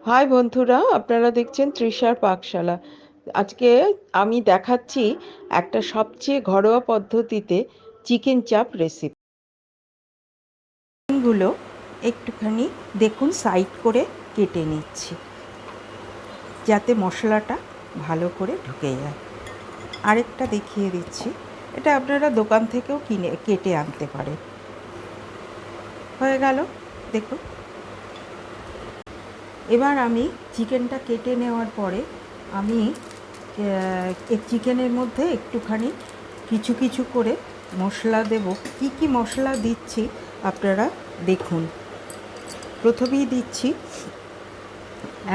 High বন্ধুরা, আপনারা দেখছেন তৃষার পাকশালা। আজকে আমি দেখাচ্ছি একটা সবচেয়ে ঘরোয়া পদ্ধতিতে চিকেন চাপ রেসিপি। গুলো একটুখানি দেখুন সাইড করে কেটে নিচ্ছি যাতে মশলাটা ভালো করে ঢুকে যায়। আরেকটা দেখিয়ে দিচ্ছি, এটা আপনারা দোকান থেকেও কিনে কেটে আনতে পারেন। হয়ে গেল, দেখুন। এবার আমি চিকেনটা কেটে নেওয়ার পরে আমি চিকেনের মধ্যে একটুখানি কিছু কিছু করে মশলা দেব। কি কি মশলা দিচ্ছি আপনারা দেখুন। প্রথমেই দিচ্ছি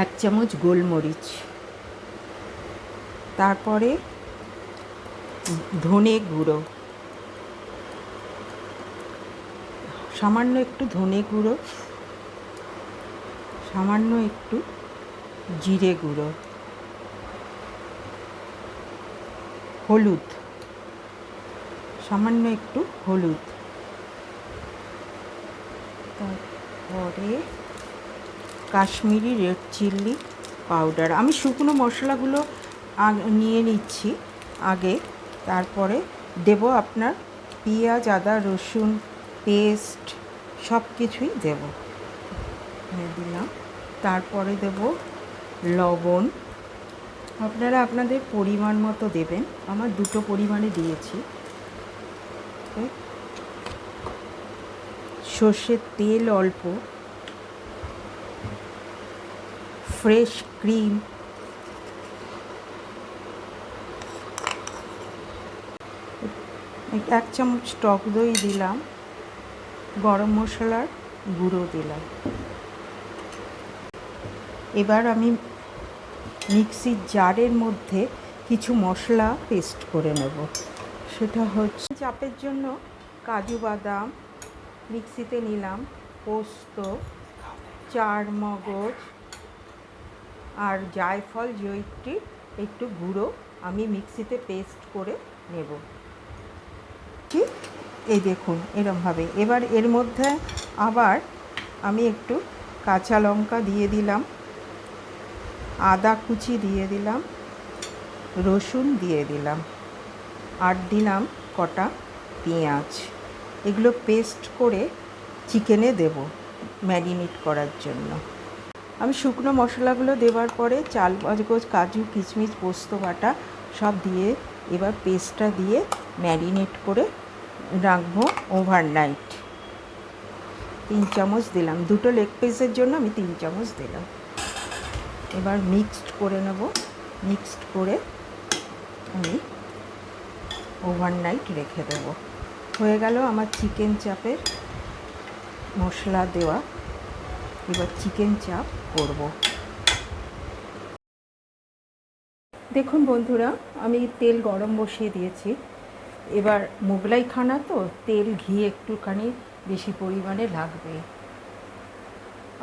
1 চামচ গোলমরিচ, তারপরে ধনে গুঁড়ো, সামান্য একটু ধনে গুঁড়ো, সামান্য একটু জিরে গুঁড়ো, হলুদ, সামান্য একটু হলুদ, তারপরে কাশ্মীরি রেড চিলি পাউডার। আমি শুকনো মশলাগুলো নিয়ে নিচ্ছি আগে, তারপরে দেব আপনার পেঁয়াজ, আদা, রসুন পেস্ট সব কিছুই দেব, দিলাম। তারপরে দেব লবণ, আপনারা আপনাদের পরিমাণ মতো দেবেন। আমার দুটো পরিমাণে দিয়েছি। সর্ষের তেল অল্প, ফ্রেশ ক্রিম, 1 চামচ টক দই দিলাম, গরম মশলার গুঁড়ো দিলাম। এবার আমি মিক্সির জারের মধ্যে কিছু মশলা পেস্ট করে নেব। সেটা হচ্ছে চাপের জন্য কাজু বাদাম মিক্সিতে নিলাম, পোস্ত, চারমগজ আর জায়ফল জয়িত্রীর একটু গুঁড়ো আমি মিক্সিতে পেস্ট করে নেব। এই দেখুন এরমভাবে। এবার এর মধ্যে আবার আমি একটু কাঁচা লঙ্কা দিয়ে দিলাম, আদা কুচি দিয়ে দিলাম, রসুন দিয়ে দিলাম, আর দিলাম কটা পেঁয়াজ। এগুলো পেস্ট করে চিকেনে দেব ম্যারিনেট করার জন্য। আমি শুকনো মশলাগুলো দেওয়ার পরে চালমগজ, কাজু, কিশমিশ, পোস্ত বাটা সব দিয়ে এবার পেস্টটা দিয়ে ম্যারিনেট করে রাখবো ওভারনাইট। 3 চামচ দিলাম, দুটো লেগ পিসের জন্য আমি 3 চামচ দিলাম। এবার মিক্সড করে নেব। মিক্সড করে আমি ওভারনাইট রেখে দেব। হয়ে গেল আমার চিকেন চাপের মশলা দেওয়া। এবার চিকেন চাপ করব। দেখুন বন্ধুরা, আমি তেল গরম বসিয়ে দিয়েছি। এবার মোগলাই খানা তো, তেল ঘি একটুখানি বেশি পরিমাণে লাগবে।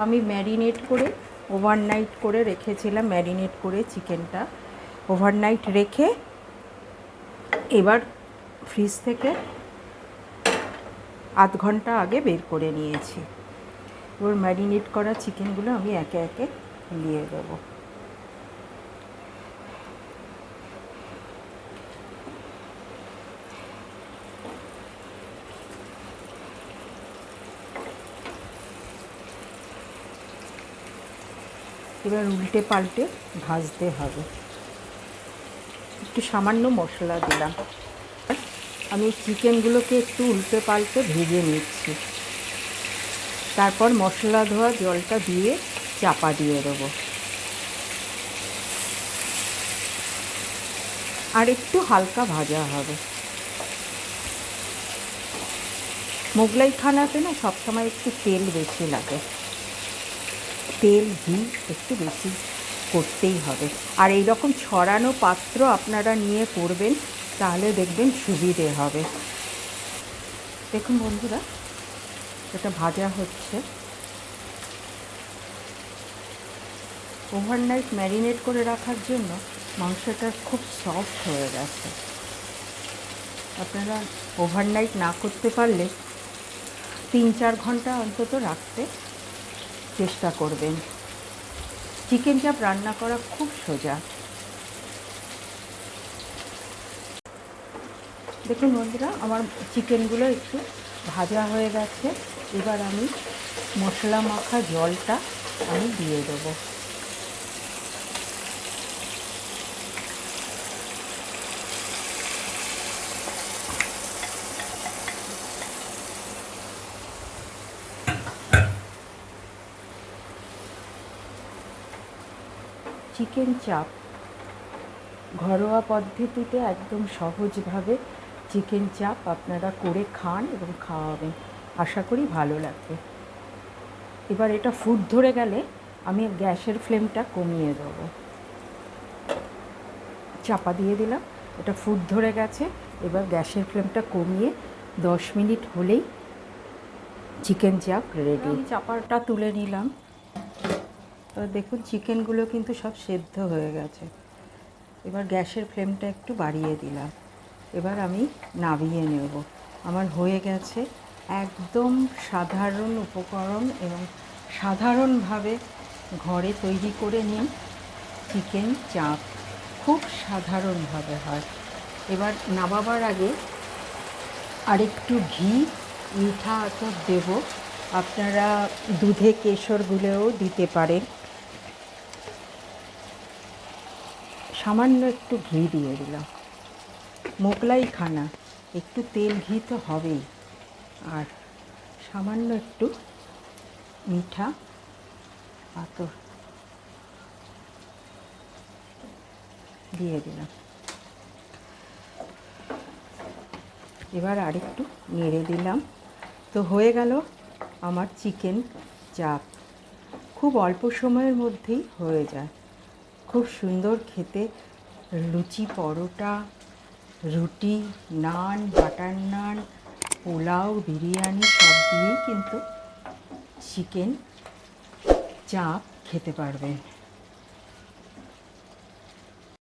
আমি ম্যারিনেট করে ওভারনাইট করে রেখেছিলাম, ম্যারিনেট করে চিকেনটা ওভারনাইট রেখে এবার ফ্রিজ থেকে আধ ঘন্টা আগে বের করে নিয়েছি। এবার ম্যারিনেট করা চিকেনগুলো আমি একে একে দিয়ে দেবো। এবার উল্টে পাল্টে ভাজতে হবে। একটু সামান্য মশলা দিলাম। আমি চিকেনগুলোকে একটু উল্টে পাল্টে ভেজে নিচ্ছি। তারপর মশলা ধোয়া জলটা দিয়ে চাপা দিয়ে দেবো। আর একটু হালকা ভাজা হবে। মোগলাই খানাতে না সবসময় একটু তেল বেশি লাগে, তেল ঘি একটু বেশি করতেই হবে। আর এই রকম ছড়ানো পাত্র আপনারা নিয়ে করবেন, তাহলে দেখবেন সুবিধে হবে। দেখুন বন্ধুরা, এটা ভাজা হচ্ছে। ওভারনাইট ম্যারিনেট করে রাখার জন্য মাংসটা খুব সফট হয়ে গেছে। আপনারা ওভারনাইট না করতে পারলে 3-4 ঘন্টা অন্তত রাখতে চেষ্টা করবেন। চিকেন চাপ রান্না করা খুব সোজা। দেখুন বন্ধুরা, আমার চিকেনগুলো একটু ভাজা হয়ে গেছে। এবার আমি মশলা মাখা জলটা আমি দিয়ে দেবো। চিকেন চাপ ঘরোয়া পদ্ধতিতে একদম সহজভাবে চিকেন চাপ আপনারা করে খান এবং খাওয়াবেন, আশা করি ভালো লাগবে। এবার এটা ফুট ধরে গেলে আমি গ্যাসের ফ্লেমটা কমিয়ে দেবো। চাপা দিয়ে দিলাম, এটা ফুট ধরে গেছে। এবার গ্যাসের ফ্লেমটা কমিয়ে 10 মিনিট হলেই চিকেন চাপ রেডি। আমি চাপাটা তুলে নিলাম। দেখুন চিকেনগুলো কিন্তু সব সেদ্ধ হয়ে গেছে। এবার গ্যাসের ফ্লেমটা একটু বাড়িয়ে দিলাম। এবার আমি নামিয়ে নেব। আমার হয়ে গেছে একদম সাধারণ উপকরণ এবং সাধারণভাবে ঘরে তৈরি করে নিন চিকেন চাপ। খুব সাধারণভাবে হয়। এবার নামাবার আগে আরেকটু ঘি, মিঠা আতর দেব। আপনারা দুধে কেশর গুলেও দিতে পারেন। সামান্য একটু ঘি দিয়ে দিলাম। মোগলাই খানা, একটু তেল ঘি তো হবেই। আর সামান্য একটু মিঠা আতর দিয়ে দিলাম। এবার আরেকটু নেড়ে দিলাম। তো হয়ে গেল আমার চিকেন চাপ। খুব অল্প সময়ের মধ্যেই হয়ে যায়, খুব সুন্দর খেতে। লুচি, পরোটা, রুটি, নান, বাটার নান, পোলাও, বিরিয়ানি সব দিয়েই কিন্তু চিকেন চাপ খেতে পারবেন।